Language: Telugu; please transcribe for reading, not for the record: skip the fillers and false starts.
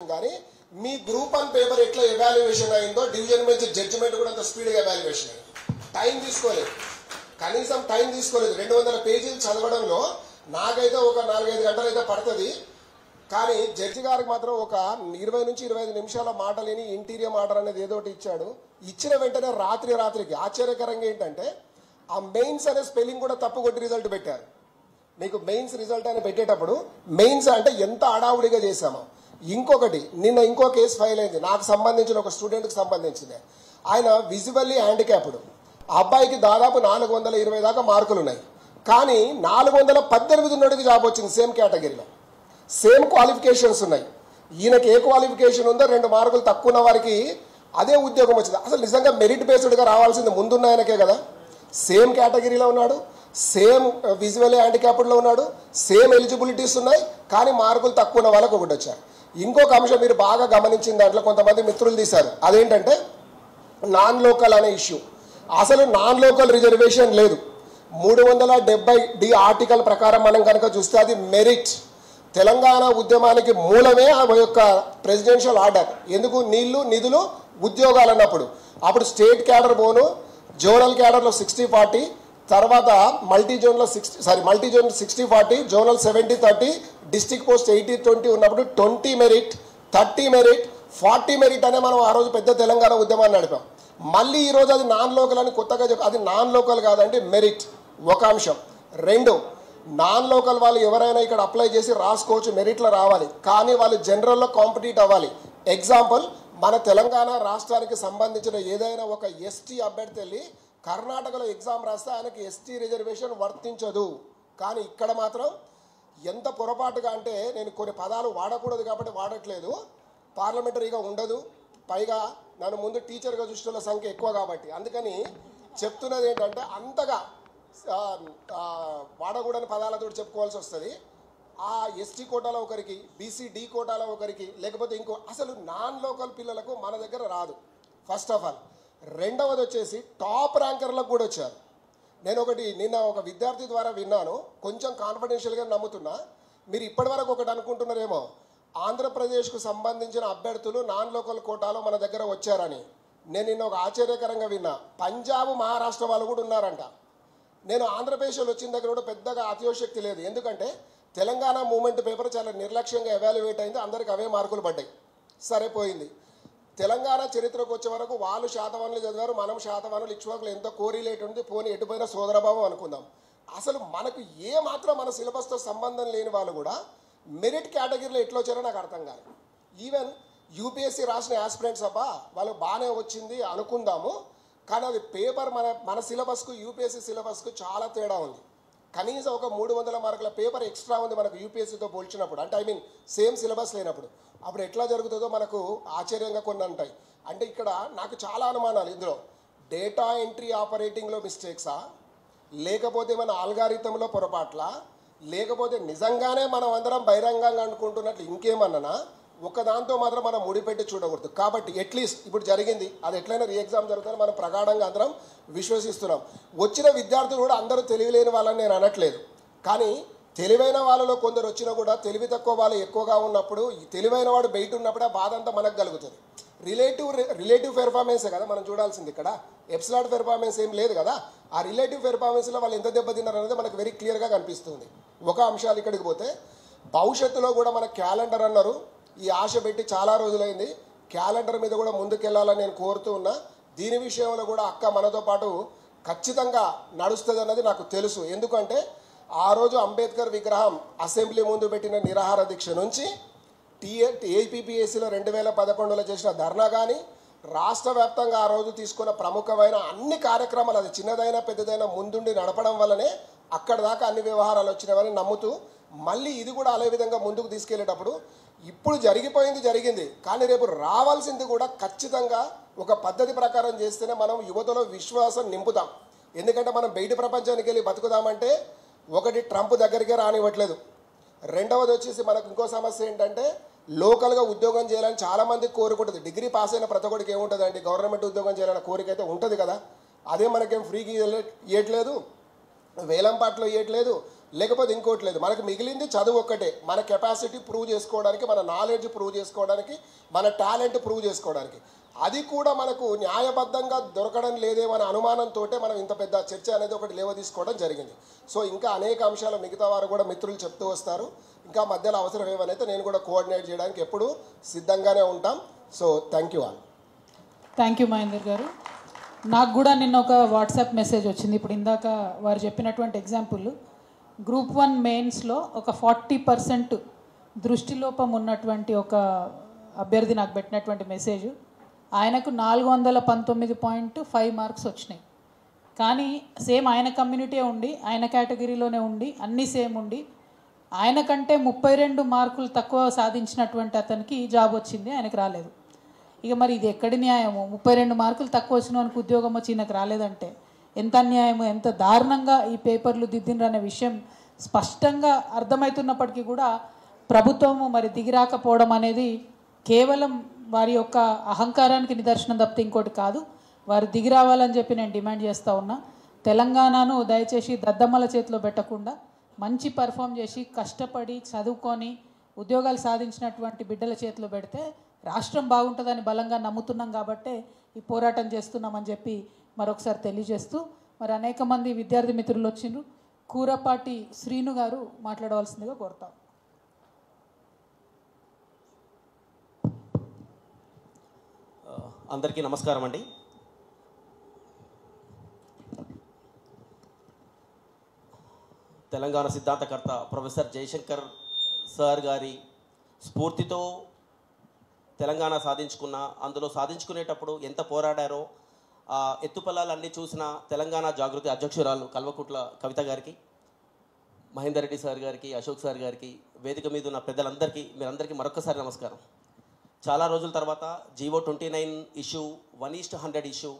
కానీ మీ గ్రూప్ 1 పేపర్ ఎట్లా ఎవాల్యుయేషన్ అయిందో డివిజన్ బెంచ్ జడ్జిమెంట్ కూడా అంత స్పీడ్గా ఎవాల్యుయేషన్ అయింది. టైం తీసుకోలేదు, కనీసం టైం తీసుకోలేదు. 200 పేజీలు చదవడంలో నాకైతే ఒక 4-5 గంటలు అయితే పడుతుంది. కానీ జడ్జి గారికి మాత్రం ఒక 20 నుంచి 25 నిమిషాల మాట లేని ఇంటీరియర్ ఆర్డర్ అనేది ఏదో ఒకటి ఇచ్చాడు. ఇచ్చిన వెంటనే రాత్రికి ఆశ్చర్యకరంగా ఏంటంటే ఆ మెయిన్స్ అనే స్పెల్లింగ్ కూడా తప్పు కొట్టి రిజల్ట్ పెట్టారు. మీకు మెయిన్స్ రిజల్ట్ అని పెట్టేటప్పుడు మెయిన్స్ అంటే ఎంత అడావుడిగా చేశామో. ఇంకొకటి, నిన్న ఇంకో కేసు ఫైల్ అయింది, నాకు సంబంధించిన ఒక స్టూడెంట్కి సంబంధించింది. ఆయన విజువల్లీ హ్యాండిక్యాప్డ్, అబ్బాయికి దాదాపు 420 దాకా మార్కులు ఉన్నాయి. కానీ 418 ఉన్నోడికి జాబ్ వచ్చింది సేమ్ కేటగిరీలో, సేమ్ క్వాలిఫికేషన్స్ ఉన్నాయి. ఈయనకి ఏ క్వాలిఫికేషన్ ఉందో 2 మార్కులు తక్కువ ఉన్న వారికి అదే ఉద్యోగం వచ్చింది. అసలు నిజంగా మెరిట్ బేస్డ్గా రావాల్సింది ముందున్న ఆయనకే కదా. సేమ్ కేటగిరీలో ఉన్నాడు, సేమ్ విజువల్లీ హ్యాండిక్యాప్డ్లో ఉన్నాడు, సేమ్ ఎలిజిబిలిటీస్ ఉన్నాయి, కానీ మార్కులు తక్కువ ఉన్న వాళ్ళకి ఒకటి వచ్చారు. ఇంకొక అంశం మీరు బాగా గమనించిన దాంట్లో కొంతమంది మిత్రులు తీశారు, అదేంటంటే నాన్ లోకల్ అనే ఇష్యూ. అసలు నాన్ లోకల్ రిజర్వేషన్ లేదు. 370D ఆర్టికల్ ప్రకారం మనం కనుక చూస్తే అది మెరిట్. తెలంగాణ ఉద్యమానికి మూలమే ఆ యొక్క ప్రెసిడెన్షియల్ ఆర్డర్. ఎందుకు? నీళ్లు, నిధులు, ఉద్యోగాలు అన్నప్పుడు అప్పుడు స్టేట్ క్యాడర్ పోను, జోనల్ క్యాడర్లో 60-40, తర్వాత multi zone 60-40, zonal 70-30, district post 80-20 ఉన్నప్పుడు 20 మెరిట్, 30 మెరిట్, 40 మెరిట్ అనే మనం ఆ రోజు పెద్ద తెలంగాణ ఉద్యమాన్ని నడిపాం. మళ్ళీ ఈరోజు అది నాన్ లోకల్ అని కొత్తగా అది నాన్ లోకల్ కాదండి, మెరిట్. ఒక అంశం. 2, నాన్ లోకల్ వాళ్ళు ఎవరైనా ఇక్కడ అప్లై చేసి రాసుకోవచ్చు, మెరిట్లో రావాలి, కానీ వాళ్ళు జనరల్లో కాంపిటీట్ అవ్వాలి. ఎగ్జాంపుల్, మన తెలంగాణ రాష్ట్రానికి సంబంధించిన ఏదైనా ఒక ఎస్టీ అభ్యర్థి వెళ్ళి కర్ణాటకలో ఎగ్జామ్ రాస్తే ఆయనకి ఎస్టీ రిజర్వేషన్ వర్తించదు. కానీ ఇక్కడ మాత్రం ఎంత పొరపాటుగా అంటే, నేను కొన్ని పదాలు వాడకూడదు కాబట్టి వాడట్లేదు, పార్లమెంటరీగా ఉండదు, పైగా నన్ను ముందు టీచర్గా చూసిన సంఖ్య ఎక్కువ కాబట్టి అందుకని చెప్తున్నది ఏంటంటే అంతగా వాడకూడని పదాలతో చెప్పుకోవాల్సి వస్తుంది. ఆ ఎస్టీ కోటాలో ఒకరికి, బీసీ-డి కోటాలో ఒకరికి, లేకపోతే ఇంకో అసలు నాన్ లోకల్ పిల్లలకు మన దగ్గర రాదు ఫస్ట్ ఆఫ్ ఆల్. రెండవది వచ్చేసి టాప్ ర్యాంకర్లకు కూడా వచ్చారు. నేను నిన్న ఒక విద్యార్థి ద్వారా విన్నాను, కొంచెం కాన్ఫిడెన్షియల్గా నమ్ముతున్నా. మీరు ఇప్పటివరకు ఒకటి అనుకుంటున్నారేమో, ఆంధ్రప్రదేశ్కు సంబంధించిన అభ్యర్థులు నాన్ లోకల్ కోటాలో మన దగ్గర వచ్చారని. నేను నిన్న ఒక ఆశ్చర్యకరంగా విన్నా, పంజాబ్, మహారాష్ట్ర వాళ్ళు కూడా ఉన్నారంట. నేను ఆంధ్రప్రదేశ్లో వచ్చిన దగ్గర కూడా పెద్దగా అతిశయోక్తి లేదు, ఎందుకంటే తెలంగాణ మూమెంట్ పేపర్ చాలా నిర్లక్ష్యంగా ఎవాల్యుయేట్ అయింది, అందరికి అవే మార్కులు పడ్డాయి. సరిపోయింది. తెలంగాణ చరిత్రకు వచ్చే వరకు వాళ్ళు శాతవానులు చదివారు, మనం శాతవానులు, ఇక్ష్వాకులు ఎంతో కోరిలేట్ ఉంది, పోనీ ఎటుపోయిన సోదరభావం అనుకుందాం. అసలు మనకు ఏ మాత్రం మన సిలబస్తో సంబంధం లేని వాళ్ళు కూడా మెరిట్ కేటగిరీలో ఎట్లా వచ్చారో నాకు అర్థం కాదు. ఈవెన్ యూపీఎస్సీ రాసిన యాస్పిరెంట్స్ అబ్బా వాళ్ళు బాగానే వచ్చింది అనుకుందాము, కానీ అది పేపర్ మన సిలబస్కు యూపీఎస్సీ సిలబస్కు చాలా తేడా ఉంది. కనీసం ఒక 300 మార్కుల పేపర్ ఎక్స్ట్రా ఉంది మనకు యూపీఎస్సీతో పోల్చినప్పుడు, అంటే సేమ్ సిలబస్ లేనప్పుడు. అప్పుడు ఎట్లా జరుగుతుందో మనకు ఆశ్చర్యంగా కొన్ని ఉంటాయి. అంటే ఇక్కడ నాకు చాలా అనుమానాలు, ఇందులో డేటా ఎంట్రీ ఆపరేటింగ్లో మిస్టేక్సా, లేకపోతే మన ఆల్గారిథంలో పొరపాట్ల, లేకపోతే నిజంగానే మనం అందరం బహిరంగంగా అనుకుంటున్నట్లు ఇంకేమన్నా, ఒకదాంతో మాత్రం మనం ముడిపెట్టి చూడకూడదు. కాబట్టి అట్లీస్ట్ ఇప్పుడు జరిగింది, అది ఎట్లయినా రీఎగ్జామ్ జరుగుతుందని మనం ప్రగాఢంగా అందరం విశ్వసిస్తున్నాం. వచ్చిన విద్యార్థులు కూడా అందరూ తెలివిలేని వాళ్ళని నేను అనట్లేదు, కానీ తెలివైన వాళ్ళలో కొందరు వచ్చినా కూడా తెలివి తక్కువ వాళ్ళు ఎక్కువగా ఉన్నప్పుడు, తెలివైన వాడు బయట ఉన్నప్పుడే ఆ బాధ అంతా మనకు కలుగుతుంది. రిలేటివ్ పెర్ఫార్మెన్సే కదా మనం చూడాల్సింది, ఇక్కడ ఎప్సిలాట్ పెర్ఫార్మెన్స్ ఏం లేదు కదా. ఆ రిలేటివ్ పెర్ఫార్మెన్స్లో వాళ్ళు ఎంత దెబ్బతిన్నారు అనేది మనకు వెరీ క్లియర్గా కనిపిస్తుంది. ఒక అంశాలు ఇక్కడికి పోతే, భవిష్యత్తులో కూడా మన క్యాలెండర్ అన్నారు, ఈ ఆశ పెట్టి చాలా రోజులైంది, క్యాలెండర్ మీద కూడా ముందుకెళ్లాలని నేను కోరుతూ ఉన్నా. దీని విషయంలో కూడా అక్క మనతో పాటు ఖచ్చితంగా నడుస్తుంది అన్నది నాకు తెలుసు. ఎందుకంటే ఆ రోజు అంబేద్కర్ విగ్రహం అసెంబ్లీ ముందు పెట్టిన నిరాహార దీక్ష నుంచి ఏపీపీఎస్సీలో 2011లో చేసిన ధర్నా కానీ, రాష్ట్ర వ్యాప్తంగా ఆ రోజు తీసుకున్న ప్రముఖమైన అన్ని కార్యక్రమాలు, అది చిన్నదైనా పెద్దదైనా ముందుండి నడపడం వల్లనే అక్కడ దాకా అన్ని వ్యవహారాలు వచ్చినవని నమ్ముతూ, మళ్ళీ ఇది కూడా అదే విధంగా ముందుకు తీసుకెళ్లేటప్పుడు ఇప్పుడు జరిగింది, కానీ రేపు రావాల్సింది కూడా ఖచ్చితంగా ఒక పద్ధతి ప్రకారం చేస్తేనే మనం యువతలో విశ్వాసం నింపుతాం. ఎందుకంటే మనం బయట ప్రపంచానికి వెళ్ళి బతుకుదామంటే, ఒకటి ట్రంప్ దగ్గరికే రానివ్వట్లేదు, రెండవది వచ్చేసి మనకు ఇంకో సమస్య ఏంటంటే లోకల్గా ఉద్యోగం చేయాలని చాలామంది కోరుకుంటుంది. డిగ్రీ పాస్ అయిన ప్రతి ఒక్కడికి ఏముంటుందండి, గవర్నమెంట్ ఉద్యోగం చేయాలన్న కోరిక అయితే ఉంటుంది కదా. అదే మనకేం ఫ్రీకి ఇవ్వట్లేదు, వేలంపాట్లో ఇవ్వట్లేదు, లేకపోతే ఇంకోటి లేదు. మనకు మిగిలింది చదువు ఒక్కటే. మన కెపాసిటీ ప్రూవ్ చేసుకోవడానికి, మన నాలెడ్జ్ ప్రూవ్ చేసుకోవడానికి, మన టాలెంట్ ప్రూవ్ చేసుకోవడానికి. అది కూడా మనకు న్యాయబద్ధంగా దొరకడం లేదేమో అనే అనుమానంతో మనం ఇంత పెద్ద చర్చ అనేది ఒకటి లేవదీసుకోవడం జరిగింది. సో ఇంకా అనేక అంశాలు మిగతా వారు కూడా మిత్రులు చెప్తూ వస్తారు. ఇంకా మధ్యలో అవసరం ఏమనైతే నేను కూడా కోఆర్డినేట్ చేయడానికి ఎప్పుడూ సిద్ధంగానే ఉంటాం. So thank you all. Thank you Mahender గారు. నాకు కూడా నిన్న ఒక వాట్సాప్ మెసేజ్ వచ్చింది. ఇప్పుడు ఇందాక వారు చెప్పినటువంటి ఎగ్జాంపుల్, గ్రూప్ 1 మెయిన్స్లో ఒక 40% దృష్టిలోపం ఉన్నటువంటి ఒక అభ్యర్థి నాకు పెట్టినటువంటి మెసేజ్. ఆయనకు 419.5 మార్క్స్ వచ్చినాయి. కానీ సేమ్ ఆయన కమ్యూనిటీ ఉండి, ఆయన కేటగిరీలోనే ఉండి, అన్నీ సేమ్ ఉండి, ఆయన కంటే 32 మార్కులు తక్కువ సాధించినటువంటి అతనికి జాబ్ వచ్చింది, ఆయనకు రాలేదు. ఇక మరి ఇది ఎక్కడి న్యాయము? 32 మార్కులు తక్కువ వచ్చిన వానికి ఉద్యోగం వచ్చి ఈయనకు రాలేదంటే ఎంత అన్యాయము, ఎంత దారుణంగా ఈ పేపర్లు దిద్దిండ్రు అనే విషయం స్పష్టంగా అర్థమవుతున్నప్పటికీ కూడా ప్రభుత్వము మరి దిగిరాకపోవడం అనేది కేవలం వారి యొక్క అహంకారానికి నిదర్శనం తప్పితే ఇంకోటి కాదు. వారు దిగి రావాలని చెప్పి నేను డిమాండ్ చేస్తూ ఉన్నా. తెలంగాణను దయచేసి దద్దమ్మల చేతిలో పెట్టకుండా మంచి పర్ఫామ్ చేసి కష్టపడి చదువుకొని ఉద్యోగాలు సాధించినటువంటి బిడ్డల చేతిలో పెడితే రాష్ట్రం బాగుంటుందని బలంగా నమ్ముతున్నాం. కాబట్టే ఈ పోరాటం చేస్తున్నామని చెప్పి మరొకసారి తెలియజేస్తూ, మరి అనేక మంది విద్యార్థి మిత్రులు వచ్చిండ్రు. కూరపాటి శ్రీను గారు మాట్లాడవలసిందిగా కోరుతాం. అందరికీ నమస్కారం అండి. తెలంగాణ సిద్ధాంతకర్త ప్రొఫెసర్ జయశంకర్ సార్ గారి స్ఫూర్తితో తెలంగాణ సాధించుకున్న, అందులో సాధించుకునేటప్పుడు ఎంత పోరాడారో ఆ ఎత్తుపల్లాలన్నీ చూసిన తెలంగాణ జాగృతి అధ్యక్షురాలు కల్వకుట్ల కవిత గారికి, మహేందర్ రెడ్డి సార్ గారికి, అశోక్ సార్ గారికి, వేదిక మీద ఉన్న పెద్దలందరికీ, మీరందరికీ మరొకసారి నమస్కారం. చాలా రోజుల తర్వాత జీవో 29 ఇష్యూ 1:100 ఇష్యూ